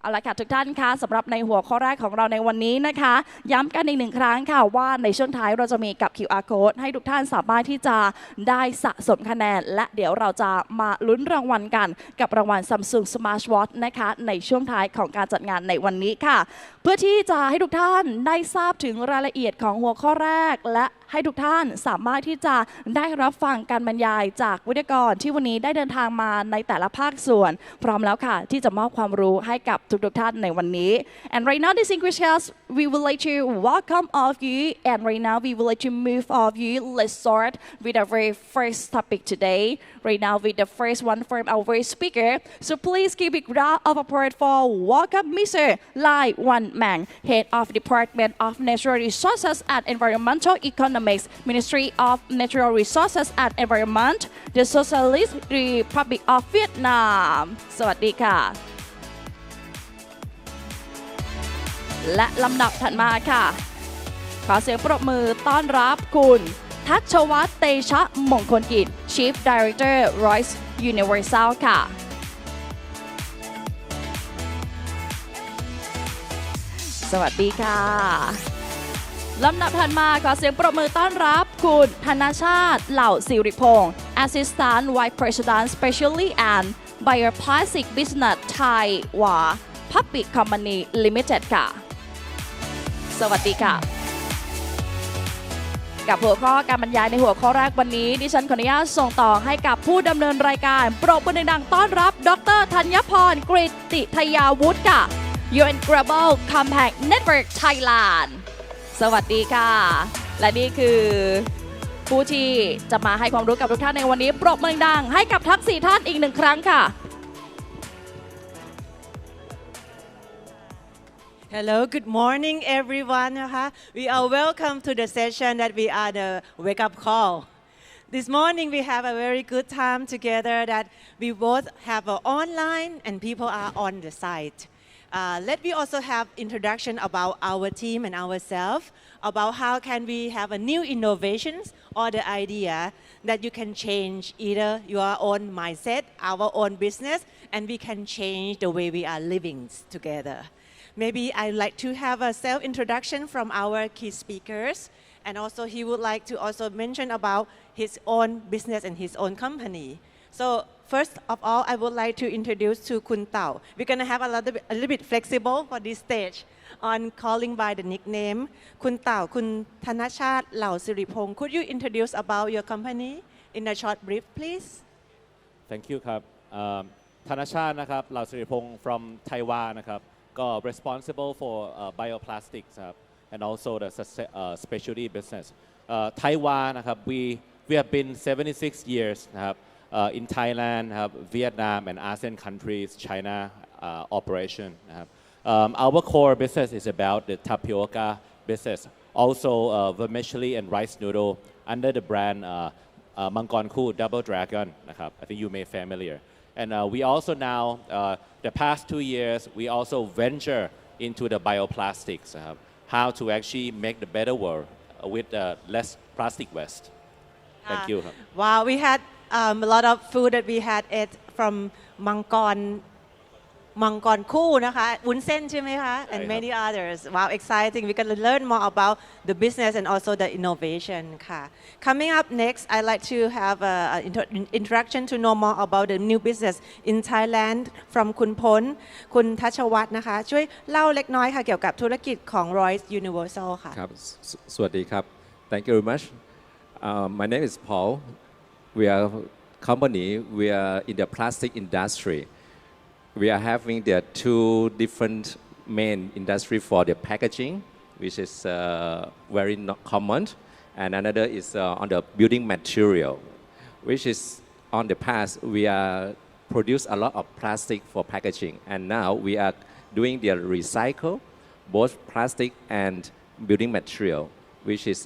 เอาละค่ะทุกท่านคะสำหรับในหัวข้อแรกของเราในวันนี้นะคะย้ำกันอีกหนึ่งครั้งค่ะว่าในช่วงท้ายเราจะมีกับ QR code ให้ทุกท่านสามารถที่จะได้สะสมคะแนนและเดี๋ยวเราจะมาลุ้นรางวัลกันกับรางวัล Samsung Smart Watch นะคะในช่วงท้ายของการจัดงานในวันนี้ค่ะเพื่อที่จะให้ทุกท่านได้ทราบถึงรายละเอียดของหัวข้อแรกและให้ทุกท่านสามารถที่จะได้รับฟังการบรรยายจากวิทยากรที่วันนี้ได้เดินทางมาในแต่ละภาคส่วนพร้อมแล้วค่ะที่จะมอบความรู้ให้กับทุกท่านในวันนี้ and right now distinguished guests we would like to welcome all of you and right now we would like to move all of you let's start with our very first topic today right now with the first one from our speaker so please give a round of applause for welcome Mr. Lai Wan Mang Head of Department of Natural Resources and Environmental Economics Ministry of Natural Resources and Environment the Socialist Republic of Vietnam สวัสดีค่ะและลำดับถัดมาค่ะขอเสียงปรบมือต้อนรับคุณทัชวัฒน์เตชะมงคลกิจ Chief Director Royce Universal ค่ะสวัสดีค่ะลำดับถัดมาขอเสียงปรบมือต้อนรับคุณธนชาติเหล่าศิริพงศ์ Assistant Vice President Specialty and Bioplastic Business Thai Wa Public Company Limited ค่ะสวัสดีค่ะกับหัวข้อการบรรยายในหัวข้อแรกวันนี้ดิฉันขออนุญาตส่งต่อให้กับผู้ดำเนินรายการปรบมือดังๆต้อนรับดร.ธัญพรกฤติทยาวุฒิค่ะ UN Global Compact Network Thailand สวัสดีค่ะและนี่คือผู้ที่จะมาให้ความรู้กับทุกท่านในวันนี้ปรบมือดังให้กับทั้ง4ท่านอีก1ครั้งค่ะ Hello, good morning everyone. We are welcome to the session that we are the wake up call. This morning we have a very good time together that we both have online and people are on the site. Let me also have introduction about our team and ourselves, about how can we have a new innovations or the idea that you can change either your own mindset, our own business, and we can change the way we are living together.Maybe I'd like to have a self-introduction from our key speakers, and also he would like to also mention about his own business and his own company. So first of all, I would like to introduce to Kun Tao. We're going to have a little bit flexible for this stage on calling by the nickname. Kun Tao, Kun Thanachat Lao Siripong, could you introduce about your company in a short brief, please? Thank you ครับThanachat นะครับ Lao Siripong from Taiwan นะครับก็ responsible for bioplastics ครับ and also the specialty business Taiwan นะครับ we have been 76 years นะครับin Thailand นะครับ Vietnam and ASEAN countries China operation นะครับour core business is about the tapioca business also vermicelli and rice noodle under the brand มังกรคู่ Double Dragon นะครับ I think you may familiar and we also now the past 2 years we also venture into the bioplastics how to actually make the better world with less plastic waste thank you wow we had a lot of food that we had ate from มังกรคู่นะคะวุ้นเส้นใช่ไหมคะ and many others wow exciting we can learn more about the business and also the innovation ค่ะ coming up next I'd like to have an introduction to know more about the new business in Thailand from คุณพลคุณทัชวัฒน์นะคะช่วยเล่าเล็กน้อยค่ะเกี่ยวกับธุรกิจของ Royce Universal ค่ะครับสวัสดีครับ thank you very much my name is Paul we are company we are in the plastic industry.We are having the two different main industry for the packaging, which is very not common, and another is on the building material, which is on the past we are produce a lot of plastic for packaging, and now we are doing the recycle, both plastic and building material, which is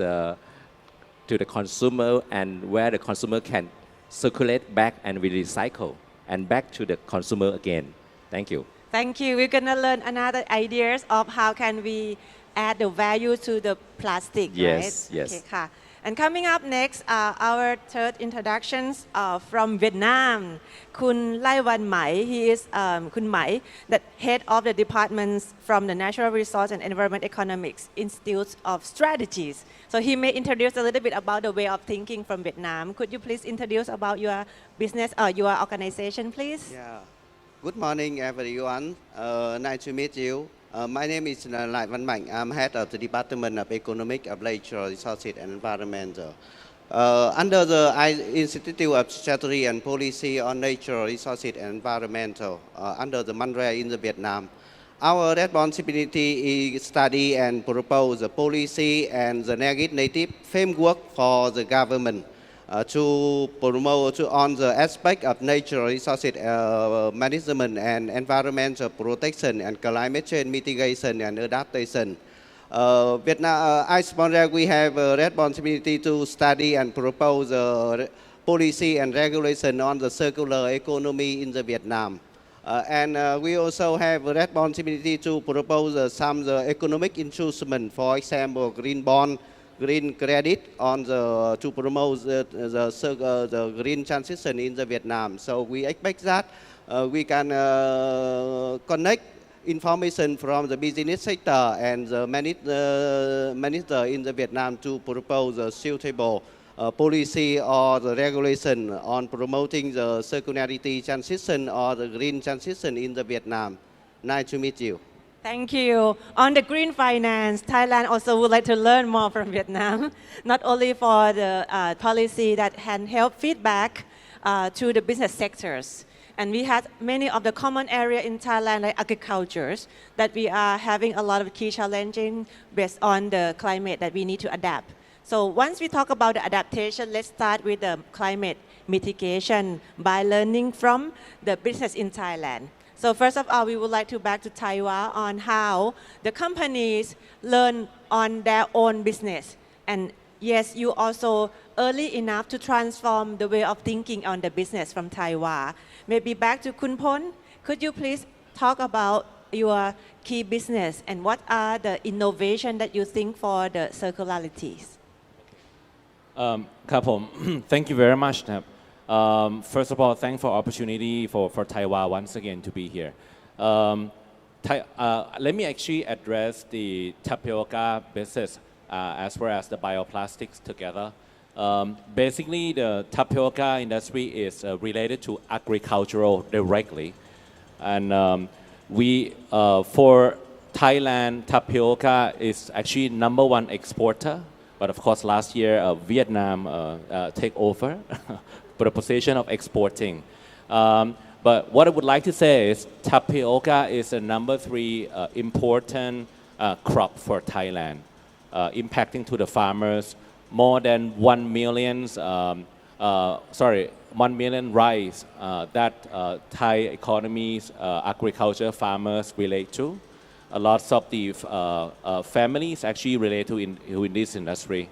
to the consumer and where the consumer can circulate back and we recycle.and back to the consumer again. Thank you. Thank you. We're going to learn another ideas of how can we add the value to the plastic, yes, right? Yes. Okay, ค่ะ And coming up next are our third introductions from Vietnam. Kun Lai Wan Mai, he is Kun Mai, the head of the departments from the Natural Resource and Environment Economics Institute of Strategies. So he may introduce a little bit about the way of thinking from Vietnam. Could you please introduce about your business or your organization, please? Yeah. Good morning, everyone. Nice to meet you. My name is Lai Văn Mạnh. I'm head of the Department of Economic of Natural Resources and Environmental. Under the Institute of Strategy and Policy on Natural Resources and Environmental, under the MANRE in the Vietnam, our responsibility is study and propose the policy and the legislative framework for the government to promote on the aspect of natural resources management and environmental protection and climate change mitigation and adaptation. Vietnam, as Monreal, we have a responsibility to study and propose policy and regulation on the circular economy in the Vietnam. And we also have a responsibility to propose some economic instrument, for example, green bond, green credit on to promote the green transition in the Vietnam. So we expect that we can connect information from the business sector and the minister in the Vietnam to propose a suitable policy or the regulation on promoting the circularity transition or the green transition in the Vietnam. Nice to meet you. Thank you. On the green finance, Thailand also would like to learn more from Vietnam, not only for the policy that can help feedback to the business sectors. And we had many of the common area in Thailand, like agriculture, that we are having a lot of key challenging based on the climate that we need to adapt. So once we talk about the adaptation, let's start with the climate mitigation by learning from the business in Thailand. So first of all, we would like to back to Taiwan on how the companies learn on their own business. And yes, you also early enough to transform the way of thinking on the business from Taiwan. Maybe back to Kun Pon, could you please talk about your key business and what are the innovation that you think for the circularities? ครับผม Thank you very much นะครับ First of all thanks for opportunity for Taiwan once again to be here. Let me actually address the tapioca business as well as the bioplastics together. Basically the tapioca industry is related to agricultural directly, and we for Thailand tapioca is actually number one exporter. But of course, last year Vietnam take over the position of exporting. But what I would like to say is tapioca is the number 3 important crop for Thailand, impacting to the farmers more than 1 million rice that Thai economies, agriculture farmers relate to. A lot of the families actually relate to in this industry.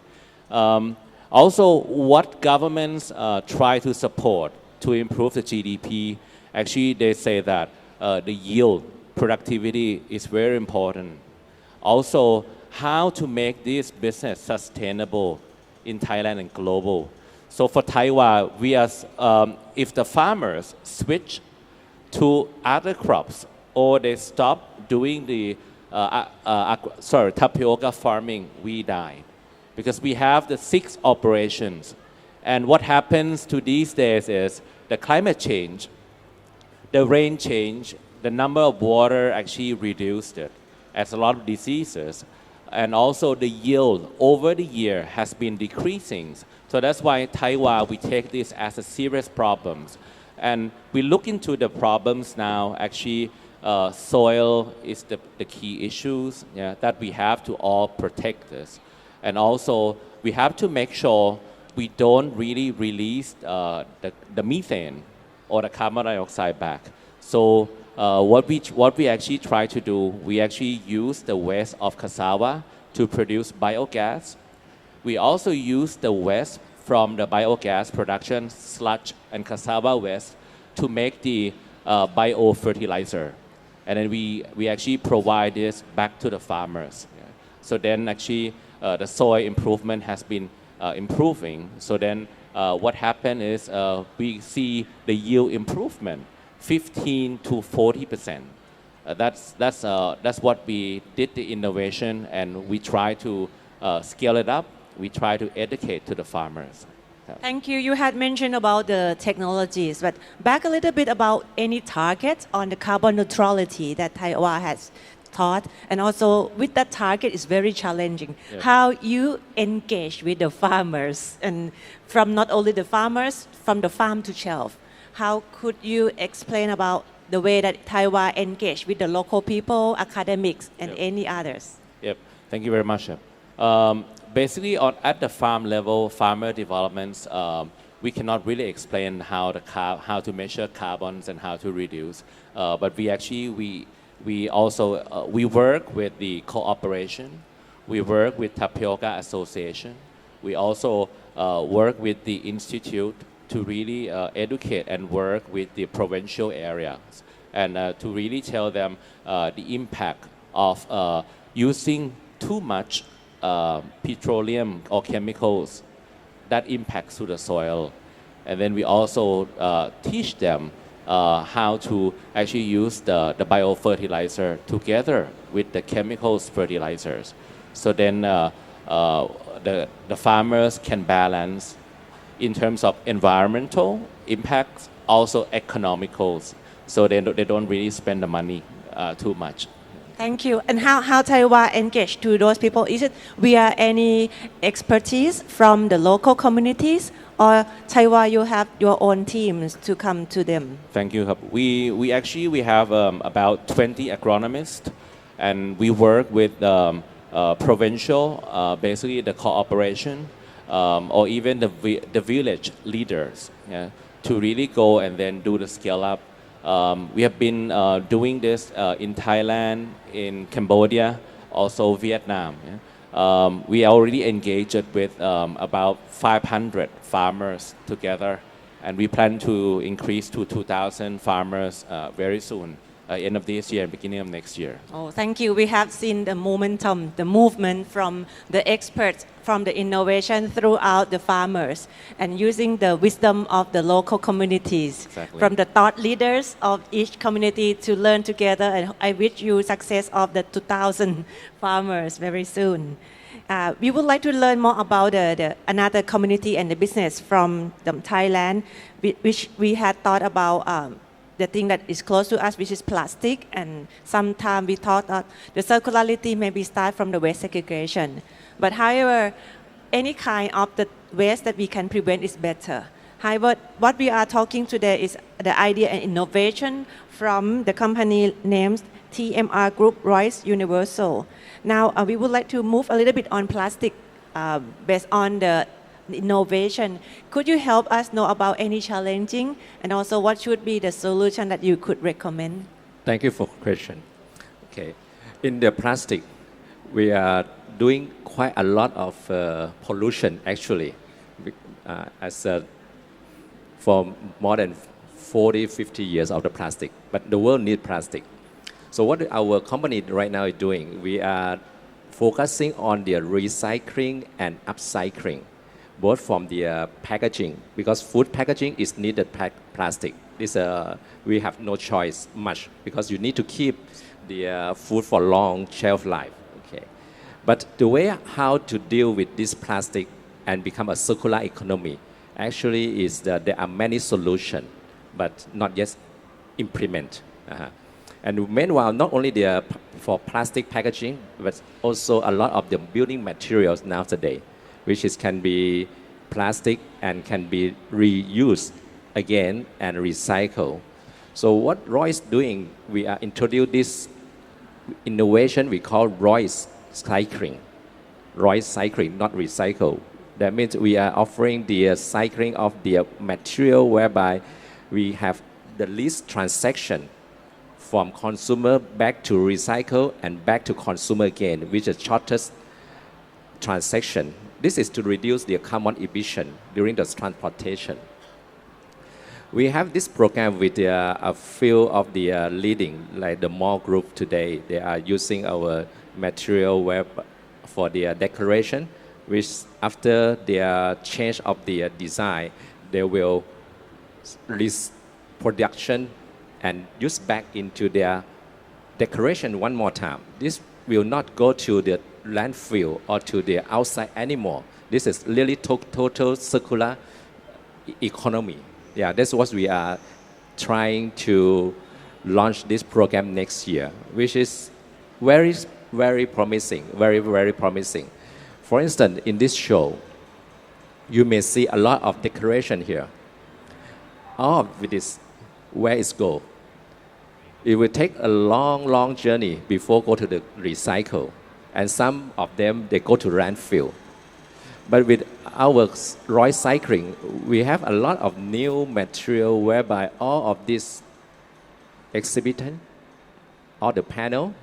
Also, what governments try to support to improve the GDP, actually they say that the yield, productivity is very important. Also, how to make this business sustainable in Thailand and global. So for Taiwan, we are, if the farmers switch to other crops or they stop doing the tapioca farming, we die. Because we have the 6 operations. And what happens to these days is the climate change, the rain change, the number of water actually reduced it as a lot of diseases. And also the yield over the year has been decreasing. So that's why Taiwan, we take this as a serious problem. And we look into the problems now, actually soil is the key issues that we have to all protect this. And also we have to make sure we don't really release the methane or the carbon dioxide back. So what we actually try to do, we actually use the waste of cassava to produce biogas. We also use the waste from the biogas production, sludge and cassava waste to make the biofertilizer. And then we actually provide this back to the farmers. So then actually the soil improvement has been improving. So then what happened is we see the yield improvement 15 to 40%. That's what we did the innovation, and we try to scale it up. We try to educate to the farmers. Thank you. You had mentioned about the technologies, but back a little bit about any target on the carbon neutrality that Taiwan has thought, and also with that target is very challenging. Yeah. How you engage with the farmers, and from not only the farmers, from the farm to shelf. How could you explain about the way that Taiwan engage with the local people, academics, and Yeah. any others? Yep. Thank you very much. Basically, at the farm level, farmer developments, we cannot really explain how to measure carbons and how to reduce. But we also we work with the cooperation. We work with Tapioca Association. We also work with the institute to really educate and work with the provincial areas, and to really tell them the impact of using too much petroleum or chemicals that impacts to the soil. And then we also teach them how to actually use the biofertilizer together with the chemicals fertilizers. So then the farmers can balance in terms of environmental impacts, also economicals. So they don't really spend the money too much. Thank you. And how Taiwan engage to those people? Is it via any expertise from the local communities, or Taiwan you have your own teams to come to them? Thank you. We actually have about 20 agronomists, and we work with provincial, basically the cooperation, or even the village leaders, yeah, to really go and then do the scale up. We have been doing this in Thailand, in Cambodia, also Vietnam. Yeah. We already engaged with about 500 farmers together, and we plan to increase to 2,000 farmers very soon, end of this year, beginning of next year. Oh, thank you. We have seen the momentum, the movement from the experts, from the innovation throughout the farmers, and using the wisdom of the local communities, Exactly. from the thought leaders of each community to learn together. And I wish you success of the 2,000 farmers very soon. We would like to learn more about the another community and the business from Thailand, which we had thought about. The thing that is close to us, which is plastic, and sometimes we thought that the circularity maybe start from the waste segregation. But however, any kind of the waste that we can prevent is better. However, what we are talking today is the idea and innovation from the company named TMR Group Royce Universal. Now we would like to move a little bit on plastic based on the innovation. Could you help us know about any challenging, and also what should be the solution that you could recommend? Thank you for the question. Okay, in the plastic, we are doing quite a lot of pollution actually, for more than 40-50 years of the plastic. But the world needs plastic. So what our company right now is doing, we are focusing on the recycling and upcycling, both from the packaging, because food packaging is needed plastic. This we have no choice much, because you need to keep the food for long shelf life. Okay, but the way how to deal with this plastic and become a circular economy actually is that there are many solutions, but not yet implement. And meanwhile, not only for plastic packaging, but also a lot of the building materials nowadays, which can be plastic and can be reused again and recycled. So what Royce is doing, we are introduced this innovation we call Royce cycling. Royce cycling, not recycle. That means we are offering the cycling of the material whereby we have the least transaction from consumer back to recycle and back to consumer again, which is the shortest transaction. This is to reduce the carbon emission during the transportation. We have this program with a few of the leading, like the mall group today. They are using our material for the decoration, which after their change of their design, they will release production and use back into their decoration one more time. This will not go to the landfill or to the outside anymore. This is really total circular economy. Yeah, that's what we are trying to launch this program next year, which is very promising, very promising. For instance, in this show, you may see a lot of decoration here. All of it is where it's go. It will take a long journey before go to the recycle, and some of them they go to landfill. But with our recycling, we have a lot of new material whereby all of this exhibition, all the panel,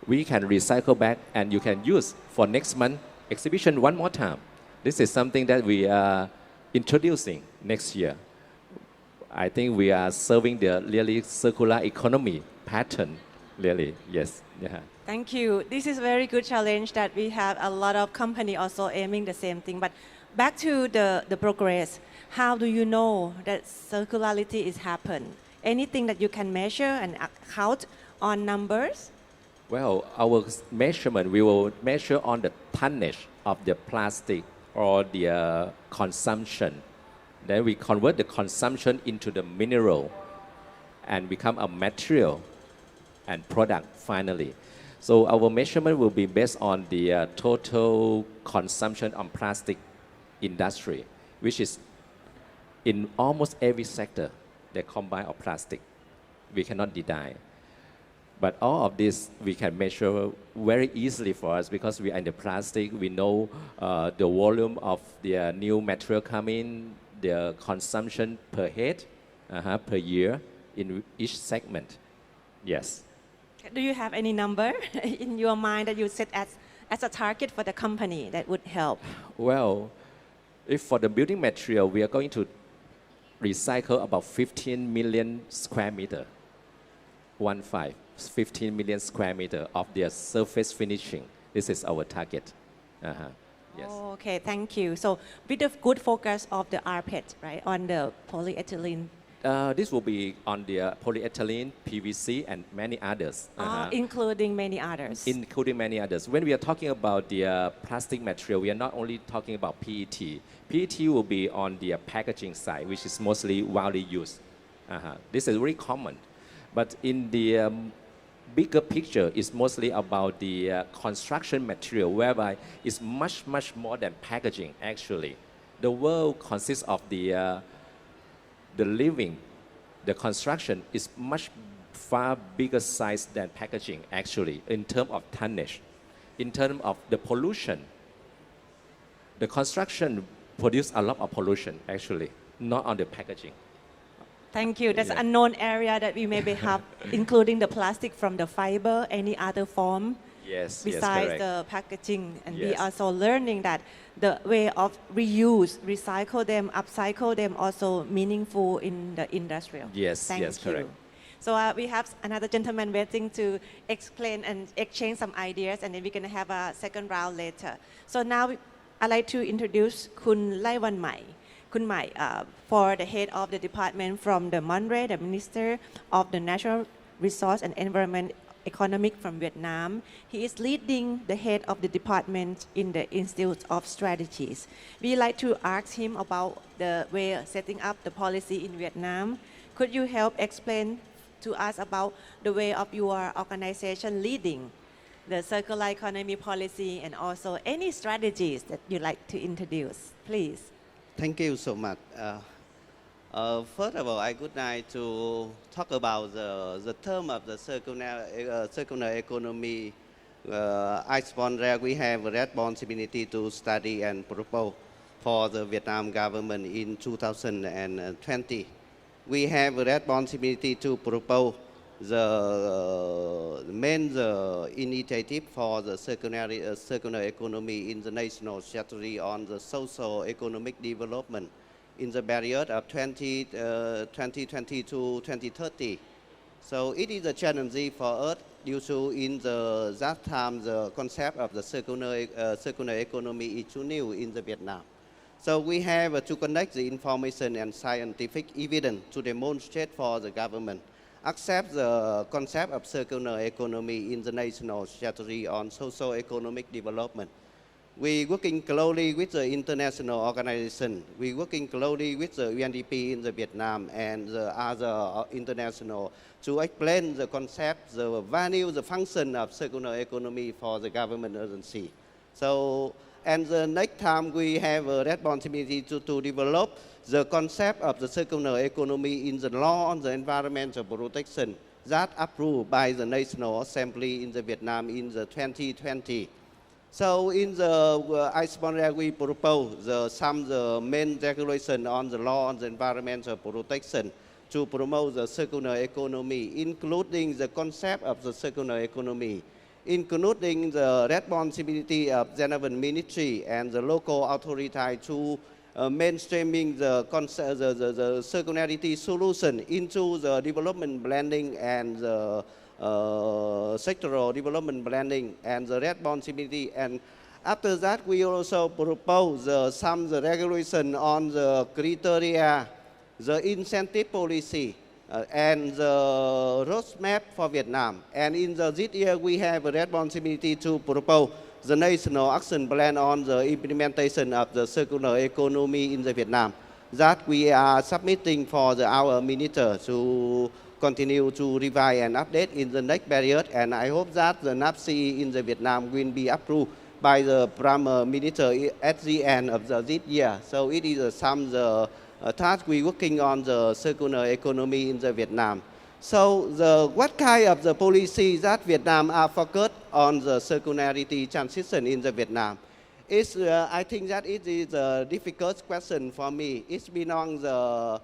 we can recycle back and you can use for next month exhibition one more time. This is something that we are introducing next year. I think we are serving the really circular economy pattern, really, yes. Yeah. Thank you. This is a very good challenge that we have a lot of company also aiming the same thing. But back to the progress, how do you know that circularity is happen? Anything that you can measure and count on numbers? Well, our measurement, we will measure on the tonnage of the plastic or the consumption. Then we convert the consumption into the mineral and become a material and product finally. So our measurement will be based on the total consumption on plastic industry, which is in almost every sector they combine of plastic. We cannot deny. But all of this we can measure very easily for us because we are in the plastic. We know the volume of the new material coming, the consumption per head, per year in each segment. Yes. Do you have any number in your mind that you set as a target for the company that would help? Well, if for the building material, we are going to recycle about 15 million square meter. 15 million square meter of their surface finishing. This is our target. Yes. Oh, okay, thank you. So with the good focus of the rPET, right, on the polyethylene. This will be on the polyethylene, PVC, and many others. Including many others. Including many others. When we are talking about the plastic material, we are not only talking about PET. PET will be on the packaging side, which is mostly widely used. This is very common. But in the bigger picture, it's mostly about the construction material, whereby it's much more than packaging, actually. The world consists of the living, the construction is much far bigger size than packaging actually in terms of tonnage. In terms of the pollution, the construction produce a lot of pollution actually, not on the packaging. Thank you. That's an unknown area that we maybe have, including the plastic from the fiber, any other form. Yes, besides the packaging, and we also learning that the way of reuse, recycle them, upcycle them also meaningful in the industrial. Yes, Thank you. correct. So we have another gentleman waiting to explain and exchange some ideas, and then we're going to have a second round later. So now I'd like to introduce Kun Lai Wan Mai. Kun Mai, for the head of the department from the Monre, the Minister of the Natural Resource and Environment Economic from Vietnam. He is leading the head of the department in the Institute of Strategies. We like to ask him about the way of setting up the policy in Vietnam. Could you help explain to us about the way of your organization leading the circular economy policy and also any strategies that you'd like to introduce, please? Thank you so much. First of all, I would like to talk about the term of the circular economy. I sponsor, we have a responsibility to study and propose for the Vietnam government in 2020. We have a responsibility to propose the main initiative for the circular economy in the national strategy on the social economic development in the period of 2020 to 2030. So it is a challenge for us due to in that time the concept of the circular economy is too new in the Vietnam. So we have to connect the information and scientific evidence to demonstrate for the government accept the concept of circular economy in the national strategy on socio-economic development. We working closely with the international organization. We working closely with the UNDP in the Vietnam and the other international to explain the concept, the value, the function of circular economy for the government agency. So, and the next time we have a responsibility to develop the concept of the circular economy in the law on the environmental protection that approved by the National Assembly in the Vietnam in the 2020. So in the Expo we propose some the main regulation on the law on the environmental protection to promote the circular economy, including the concept of the circular economy, including the responsibility of general ministry and the local authority to mainstreaming the circularity solution into the development planning and the sectoral development planning and the responsibility. And after that, we also propose some the regulation on the criteria, the incentive policy, and the roadmap for Vietnam. And in this year, we have a responsibility to propose the national action plan on the implementation of the circular economy in the Vietnam that we are submitting for our minister to continue to revise and update in the next period. And I hope that the NAPC in the Vietnam will be approved by the Prime Minister at the end of this year. So it is some task we working on the circular economy in the Vietnam. So what kind of the policy that Vietnam are focused on the circularity transition in the Vietnam? I think that it is a difficult question for me. It belongs the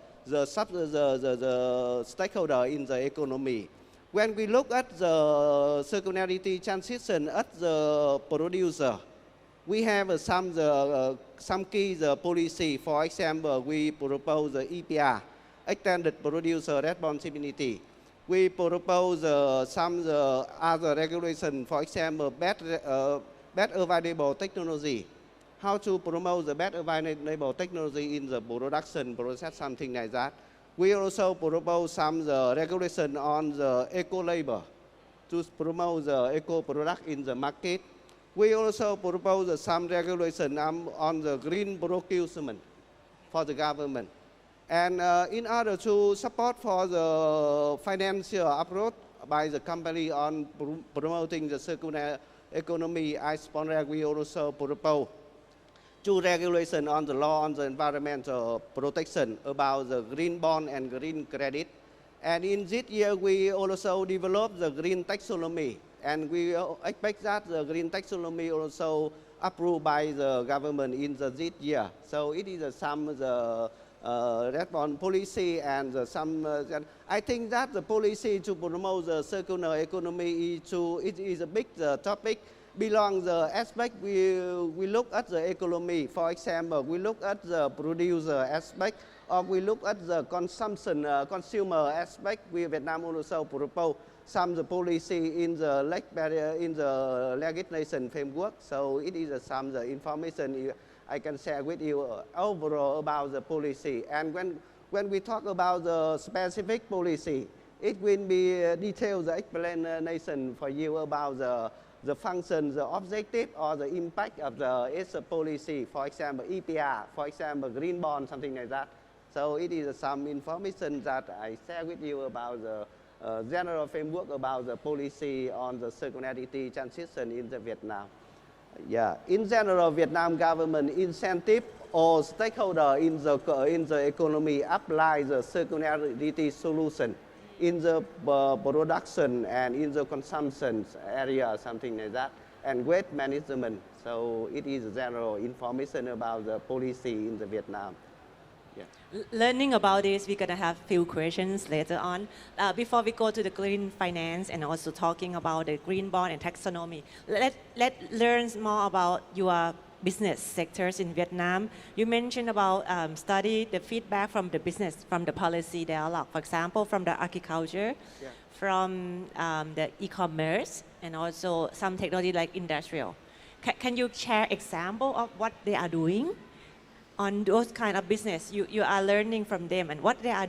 stakeholder in the economy. When we look at the circularity transition at the producer, we have some key policy. For example, we propose the EPR, Extended Producer Responsibility. We propose some other regulation, for example, better available technology. How to promote the better available technology in the production process, something like that. We also propose some regulation on the eco-label to promote the eco-product in the market. We also propose some regulation on the green procurement for the government. And in order to support for the financial approach by the company on promoting the circular economy, we also propose two regulations on the law on the environmental protection about the green bond and green credit. And in this year, we also developed the green taxonomy. And we expect that the green taxonomy also approved by the government in this year. So it is some response policy and I think that the policy to promote the circular economy it is a big topic. Belong the aspect we look at the economy. For example, we look at the producer aspect, or we look at the consumption consumer aspect. We Vietnam also propose some the policy in the legislation framework. So it is some the information I can share with you overall about the policy. And when we talk about the specific policy, it will be detailed explanation for you about the function, the objective, or the impact of its policy. For example, EPR, for example, green bond, something like that. So it is some information that I share with you about the general framework about the policy on the circularity transition in the Vietnam. Yeah, in general, Vietnam government incentive or stakeholder in the economy apply the circularity solution in the production and in the consumption area, something like that, and waste management. So it is general information about the policy in the Vietnam. Yeah. Learning about this, we're going to have few questions later on. Before we go to the green finance and also talking about the green bond and taxonomy, let's learn more about your business sectors in Vietnam. You mentioned about study the feedback from the business, from the policy dialogue, for example, from the agriculture. Yeah. from the e-commerce and also some technology like industrial. Can you share example of what they are doing on those kind of business? You are learning from them and what they are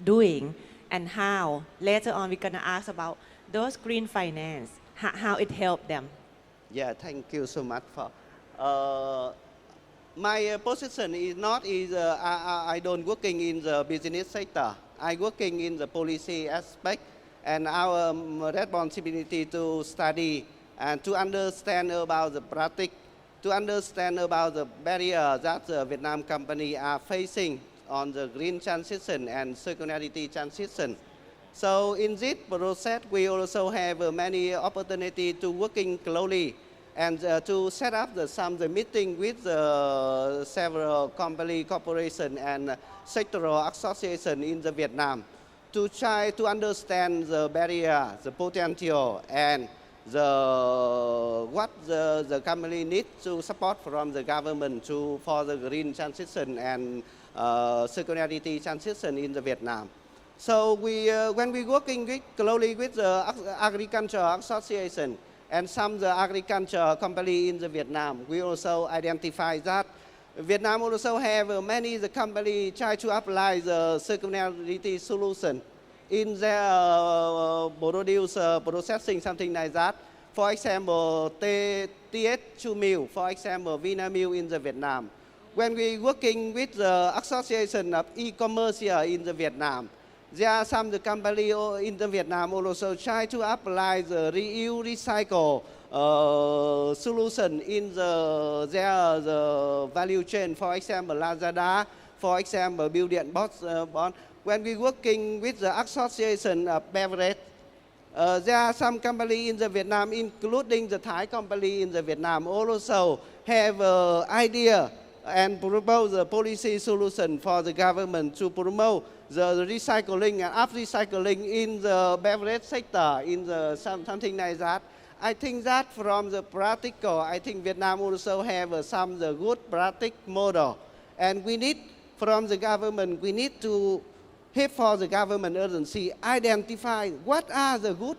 doing and how. Later on, we're gonna ask about those green finance, how it helped them. Yeah, thank you so much for. My position is not I don't working in the business sector. I working in the policy aspect, and our responsibility to study and to understand about the practice, to understand about the barrier that the Vietnam company are facing on the green transition and circularity transition. So in this process, we also have many opportunity to working closely and to set up the meeting with several company, corporation and sectoral association in the Vietnam to try to understand the barrier, the potential, and what the company needs to support from the government for the green transition and circularity transition in the Vietnam. So when we working closely with the agriculture association and some the agriculture company in the Vietnam, we also identify that Vietnam also have many the company try to apply the circularity solution in their processing, something like that. For example, TH2 mill, for example, Vina mill in the Vietnam. When we working with the association of e-commerce here in the Vietnam, there are some the company in the Vietnam also try to apply the reuse recycle solution in the value chain. For example, Lazada, for example, Building Bond. When we working with the association of beverage, there are some company in the Vietnam, including the Thai company in the Vietnam, also have idea and propose a policy solution for the government to promote the recycling and upcycling in the beverage sector, in the something like that. I think that from the practical, I think Vietnam also have some the good practice model, and we need from the government, we need to help for the government agency identify what are the good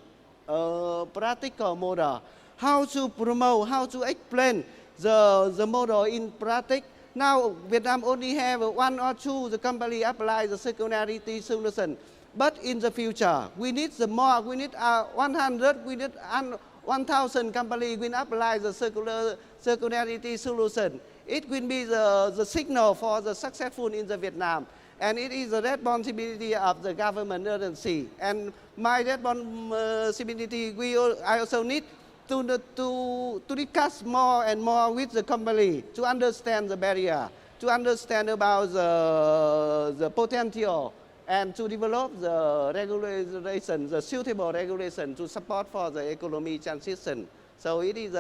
practical model, how to promote, how to explain the model in practice. Now Vietnam only have one or two the company apply the circularity solution, but in the future we need the more. We need 100. We need 1,000 company will apply the circularity solution. It will be the signal for the successful in the Vietnam. And it is the responsibility of the government agency. And my responsibility, I also need to discuss more and more with the company to understand the barrier, to understand about the potential, and to develop the regulation, the suitable regulation to support for the economy transition. So it is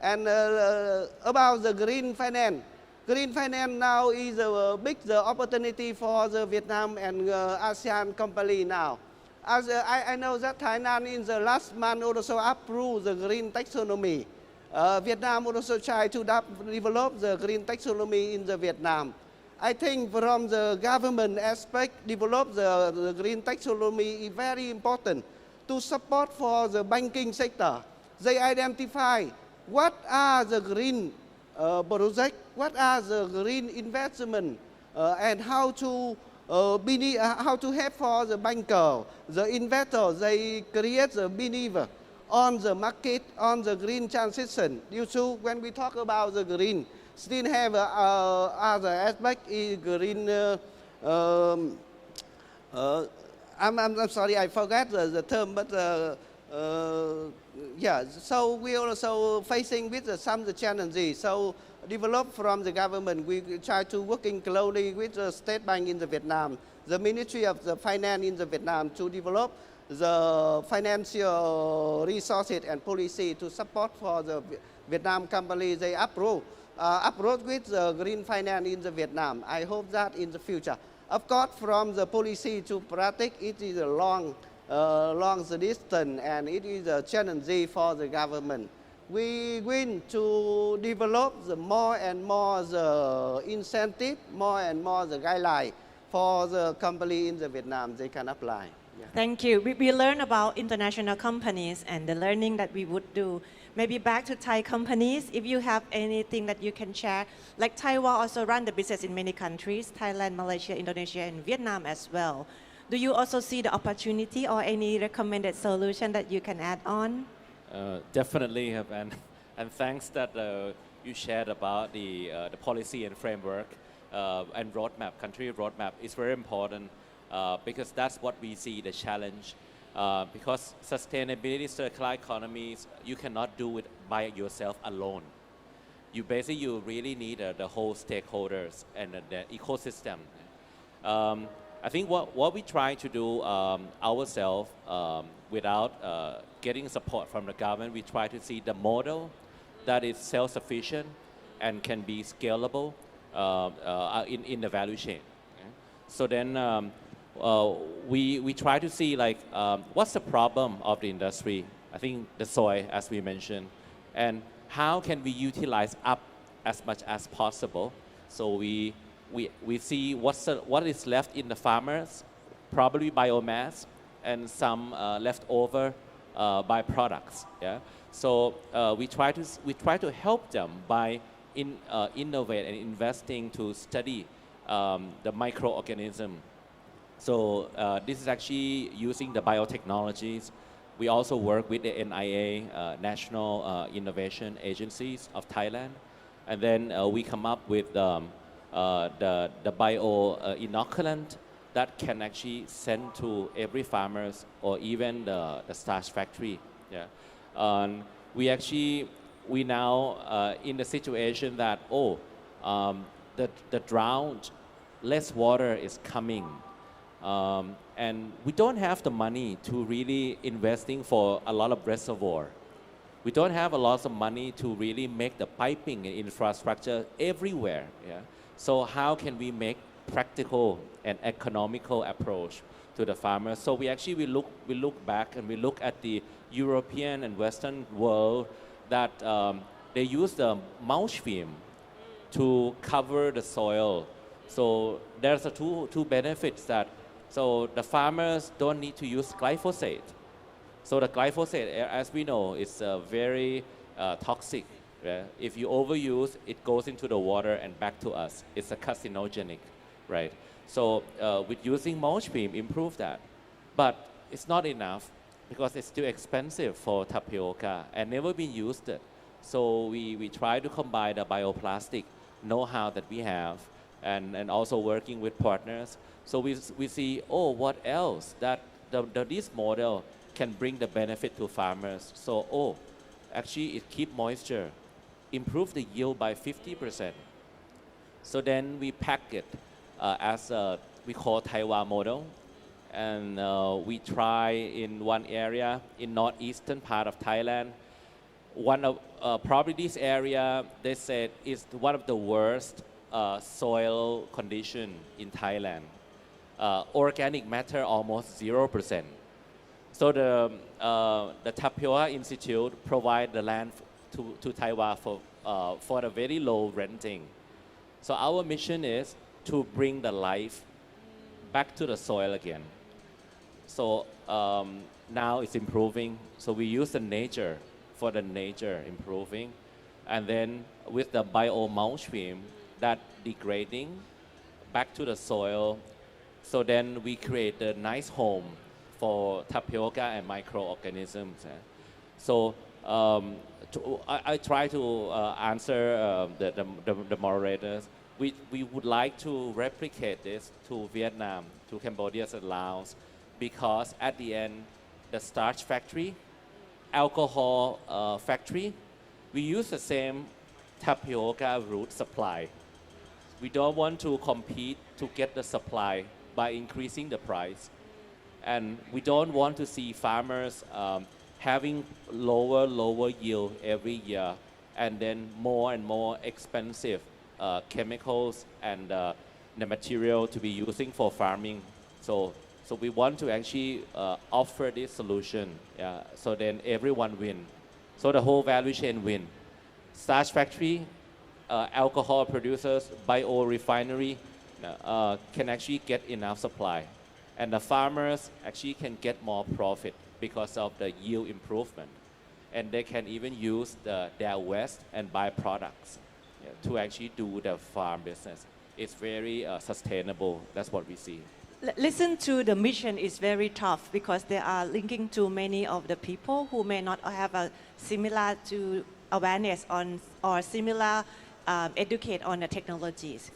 and about the green finance. Green finance now is a big opportunity for the Vietnam and ASEAN company now. As I know that Thailand in the last month also approved the green taxonomy. Vietnam also try to develop the green taxonomy in the Vietnam. I think from the government aspect, develop the green taxonomy is very important to support for the banking sector. They identify what are the green project, what are the green investment, and how to help for the banker, the investor. They create the believer on the market, on the green transition. You see, when we talk about the green, still have other aspect is green. I'm sorry, I forgot the term, but yeah. So we also facing with some of the challenges. So developed from the government, we try to working closely with the State Bank in the Vietnam, the Ministry of the Finance in the Vietnam to develop the financial resources and policy to support for the Vietnam company. They approach with the green finance in the Vietnam. I hope that in the future. Of course, from the policy to practice, it is a long distance, and it is a challenge for the government. We going to develop the more and more the incentive, more and more the guideline for the company in the Vietnam they can apply. Thank you. We learn about international companies and the learning that we would do. Maybe back to Thai companies, if you have anything that you can share. Like Taiwan also run the business in many countries, Thailand, Malaysia, Indonesia, and Vietnam as well. Do you also see the opportunity or any recommended solution that you can add on? Definitely, and thanks that you shared about the policy and framework and roadmap, country roadmap is very important because that's what we see the challenge. Because sustainability, circular economies, you cannot do it by yourself alone. You really need the whole stakeholders and the ecosystem. I think what we try to do ourselves without getting support from the government, we try to see the model that is self-sufficient and can be scalable in the value chain. So then we try to see like what's the problem of the industry. I think the soil, as we mentioned, and how can we utilize up as much as possible. So we see what is left in the farmers, probably biomass, and some leftover byproducts. Yeah. So we try to help them by innovate and investing to study the microorganism. So this is actually using the biotechnologies. We also work with the NIA, National Innovation Agencies of Thailand, and then we come up with the bio inoculant that can actually send to every farmers or even the starch factory. Yeah. We now in the situation that the drought, less water is coming. And we don't have the money to really investing for a lot of reservoir. We don't have a lot of money to really make the piping and infrastructure everywhere. Yeah? So how can we make practical and economical approach to the farmers? So we look back and we look at the European and Western world that they use the mulch film to cover the soil. So there's two benefits that. So the farmers don't need to use glyphosate. So the glyphosate, as we know, is very toxic. Yeah? If you overuse, it goes into the water and back to us. It's a carcinogenic, right? So with using mulch film, improve that. But it's not enough because it's still expensive for tapioca and never been used. So we try to combine the bioplastic know-how that we have and also working with partners. So we see, what else that this model can bring the benefit to farmers. So, actually it keep moisture, improve the yield by 50%. So then we pack it as we call Taiwan model. And we try in one area in northeastern part of Thailand. One of probably this area, they said, is one of the worst soil condition in Thailand. Organic matter almost 0%. So the Tapioca Institute provide the land to Taiwan for a very low renting. So our mission is to bring the life back to the soil again. So now it's improving. So we use the nature for the nature improving, and then with the bio mulch film that degrading back to the soil. So then we create a nice home for tapioca and microorganisms. So I try to answer the moderators. We would like to replicate this to Vietnam, to Cambodia and Laos, because at the end, the starch factory, alcohol factory, we use the same tapioca root supply. We don't want to compete to get the supply by increasing the price. And we don't want to see farmers having lower yield every year and then more and more expensive chemicals and the material to be using for farming. So we want to actually offer this solution, so then everyone win. So the whole value chain win. Starch factory, alcohol producers, biorefinery can actually get enough supply. and the farmers actually can get more profit because of the yield improvement, and they can even use their waste and byproducts to actually do the farm business. It's very sustainable. That's what we see. Listen to the mission is very tough because they are linking to many of the people who may not have a similar to awareness on or similar educate on the technologies.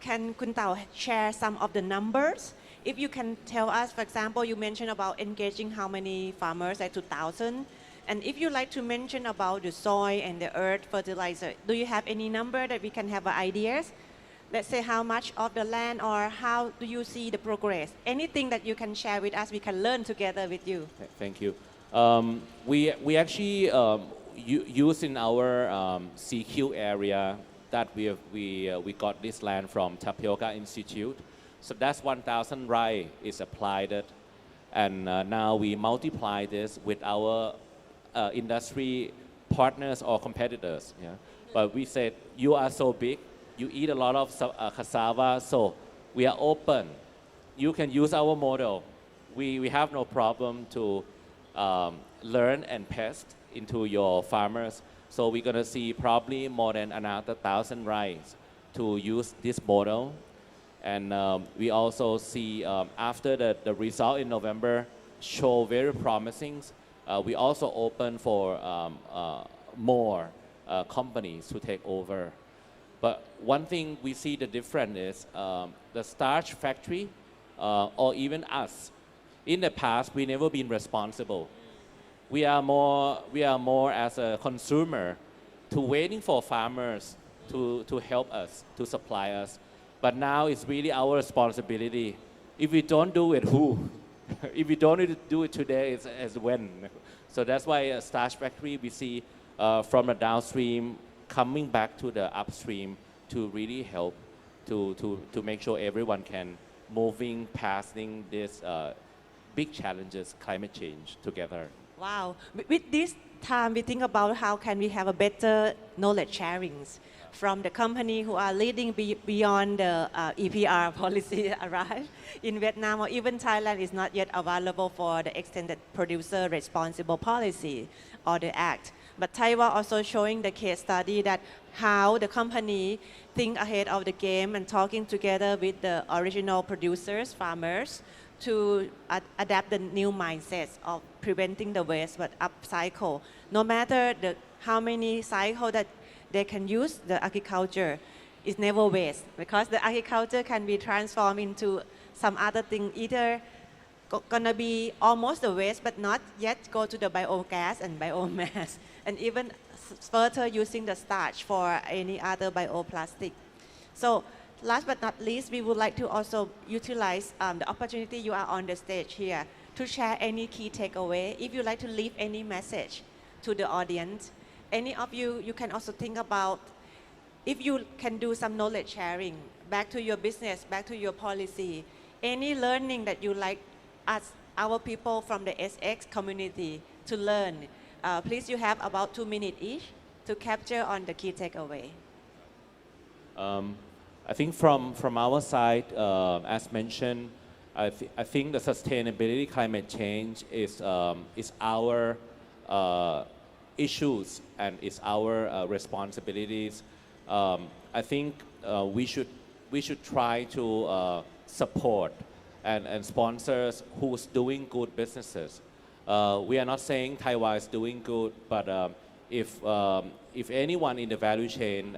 Can Kun Tao share some of the numbers? If you can tell us, for example, you mentioned about engaging how many farmers, like 2,000. And if you like to mention about the soil and the earth fertilizer, do you have any number that we can have ideas? Let's say how much of the land or how do you see the progress? Anything that you can share with us, we can learn together with you. Thank you. We actually use in our CQ area that we got this land from Tapioca Institute. So that's 1,000 rai is applied, and now we multiply this with our industry partners or competitors. Yeah? But we said, you are so big, you eat a lot of cassava, so we are open. You can use our model. We have no problem to learn and pest into your farmers. So we're going to see probably more than another 1,000 rice to use this model. And we also see after the result in November show very promising. We also open for more companies to take over. But one thing we see the difference is the starch factory or even us. In the past, we never been responsible. We are more as a consumer to waiting for farmers to help us, to supply us. But now it's really our responsibility. If we don't do it, who? If we don't do it today, it's as when. So that's why starch factory we see from the downstream coming back to the upstream to really help to make sure everyone can moving passing this big challenges, climate change together. Wow. With this time, we think about how can we have a better knowledge sharings from the company who are leading beyond the EPR policy arrive in Vietnam or even Thailand is not yet available for the extended producer responsible policy or the act. But Taiwan also showing the case study that how the company think ahead of the game and talking together with the original producers, farmers, to adapt the new mindsets of preventing the waste but upcycle. No matter how many cycle that they can use, the agriculture is never waste because the agriculture can be transformed into some other thing, either gonna be almost the waste but not yet go to the biogas and biomass, and even further using the starch for any other bioplastic. So last but not least, we would like to also utilize the opportunity you are on the stage here to share any key takeaway. If you like to leave any message to the audience, any of you can also think about if you can do some knowledge sharing back to your business, back to your policy, any learning that you like us, our people from the SX community to learn. Please, you have about 2 minutes each to capture on the key takeaway. I think from our side, as mentioned, I think the sustainability climate change is our issues and is our responsibilities. I think we should try to support and sponsors who's doing good businesses. We are not saying Taiwan is doing good, but if anyone in the value chain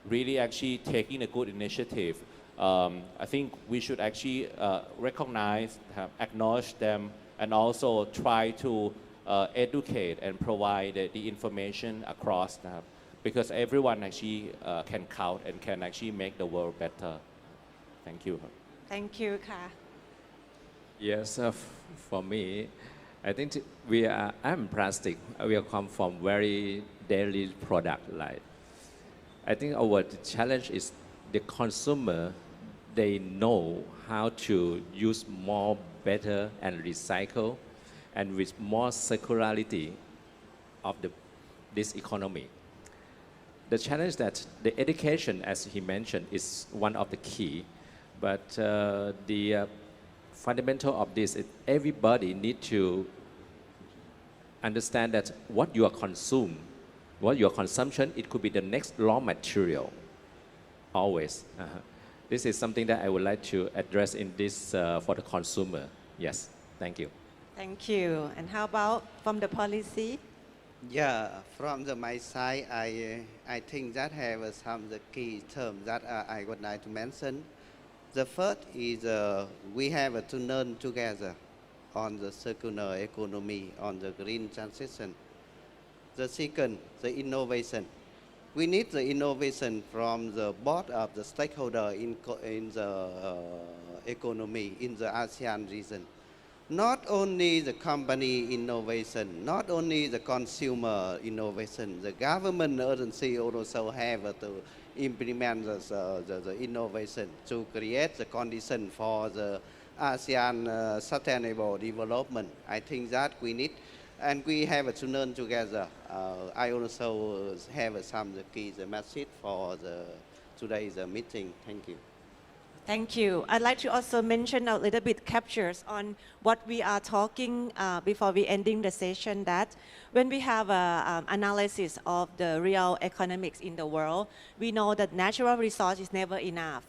really actually taking a good initiative, I think we should actually recognize, acknowledge them, and also try to educate and provide the information across, because everyone actually can count and can actually make the world better. Thank you. Thank you, Ka. Yes, for me, I think I'm plastic. We come from very daily product line. I think our challenge is the consumer. They know how to use more better and recycle, and with more circularity of this economy. The challenge that the education, as he mentioned, is one of the key, but the fundamental of this is everybody need to understand that what you are consume, what your consumption, it could be the next raw material, always. This is something that I would like to address in this for the consumer. Yes, thank you. Thank you. And how about from the policy? Yeah, from my side, I think that have some the key terms that I would like to mention. The first is we have to learn together on the circular economy, on the green transition. The second, the innovation. We need the innovation from the board of the stakeholder in the economy in the ASEAN region. Not only the company innovation, not only the consumer innovation, the government agency also have to implement the innovation to create the condition for the ASEAN sustainable development. I think that we need, and we have to learn together. I also have some key message for today's meeting. Thank you. Thank you. I'd like to also mention a little bit captures on what we are talking before we ending the session, that when we have an analysis of the real economics in the world, we know that natural resource is never enough.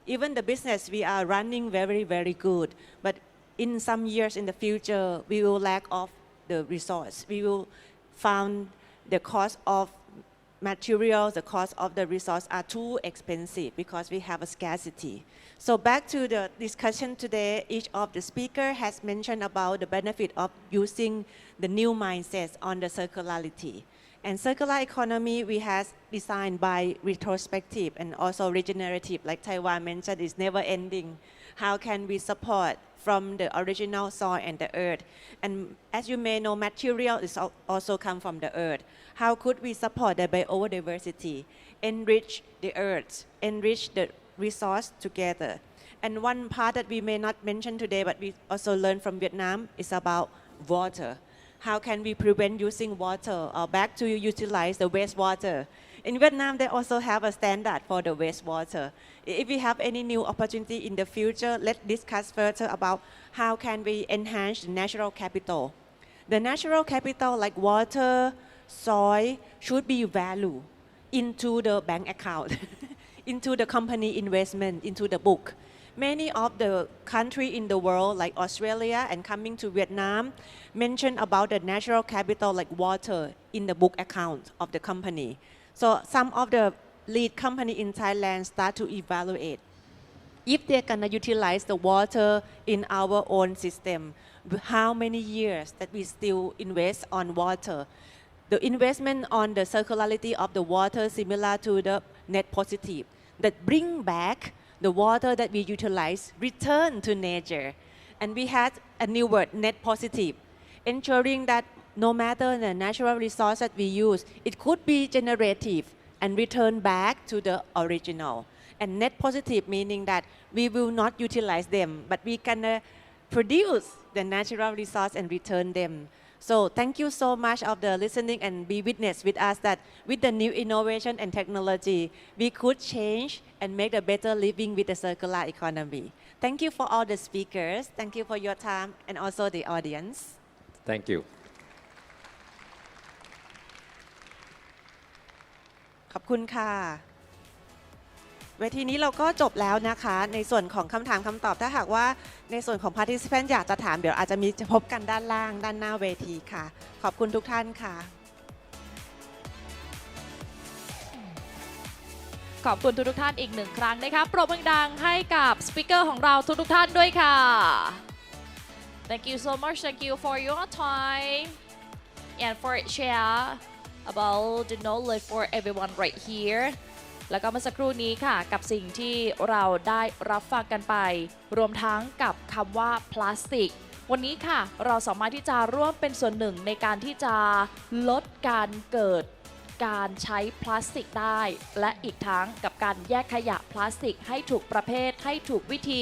Even the business we are running very, very good, but in some years in the future, we will lack of the resource. We will find the cost of materials, the cost of the resource are too expensive because we have a scarcity. So back to the discussion today, each of the speaker has mentioned about the benefit of using the new mindsets on the circularity. And circular economy we has designed by retrospective and also regenerative, like Taiwan mentioned, is never ending. How can we support from the original soil and the earth? And as you may know, material is also come from the earth. How could we support the biodiversity, enrich the earth, enrich the resource together? And one part that we may not mention today, but we also learned from Vietnam, is about water. How can we prevent using water or back to utilize the wastewater? In Vietnam, they also have a standard for the wastewater. If we have any new opportunity in the future, let's discuss further about how can we enhance the natural capital. The natural capital like water, soil should be value into the bank account, into the company investment, into the book. Many of the country in the world like Australia and coming to Vietnam mention about the natural capital like water in the book account of the company. So some of the lead company in Thailand start to evaluate if they're gonna utilize the water in our own system, how many years that we still invest on water. The investment on the circularity of the water similar to the net positive that bring back the water that we utilize return to nature. And we had a new word, net positive, ensuring that no matter the natural resource that we use, it could be generative and return back to the original. And net positive meaning that we will not utilize them, but we can produce the natural resource and return them. So thank you so much of the listening and be witness with us that with the new innovation and technology, we could change and make a better living with the circular economy. Thank you for all the speakers. Thank you for your time and also the audience. Thank you. ขอบคุณค่ะ เวทีนี้เราก็จบแล้วนะคะในส่วนของคำถามคำตอบถ้าหากว่าในส่วนของ participant อยากจะถามเดี๋ยวอาจจะมีพบกันด้านล่างด้านหน้าเวทีค่ะขอบคุณทุกท่านค่ะขอบคุณทุกท่านอีกหนึ่งครั้งนะคะปรบมือดังให้กับสปีกเกอร์ของเราทุกท่านด้วยค่ะ Thank you so much. Thank you for your time and for share about the knowledge for everyone right here. แล้วก็เมื่อสักครู่นี้ค่ะกับสิ่งที่เราได้รับฟังกันไปรวมทั้งกับคำว่าพลาสติกวันนี้ค่ะเราสามารถที่จะร่วมเป็นส่วนหนึ่งในการที่จะลดการเกิดการใช้พลาสติกได้และอีกทั้งกับการแยกขยะพลาสติกให้ถูกประเภทให้ถูกวิธี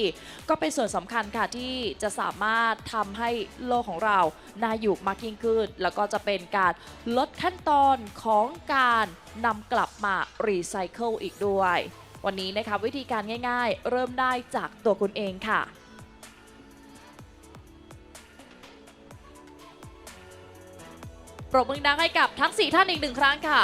ก็เป็นส่วนสำคัญค่ะที่จะสามารถทำให้โลกของเราน่าอยู่มากยิ่งขึ้นแล้วก็จะเป็นการลดขั้นตอนของการนำกลับมารีไซเคิลอีกด้วยวันนี้นะคะวิธีการง่ายๆเริ่มได้จากตัวคุณเองค่ะ ปรบมือดังให้กับทั้ง4ท่านอีกหนึ่งครั้งค่ะ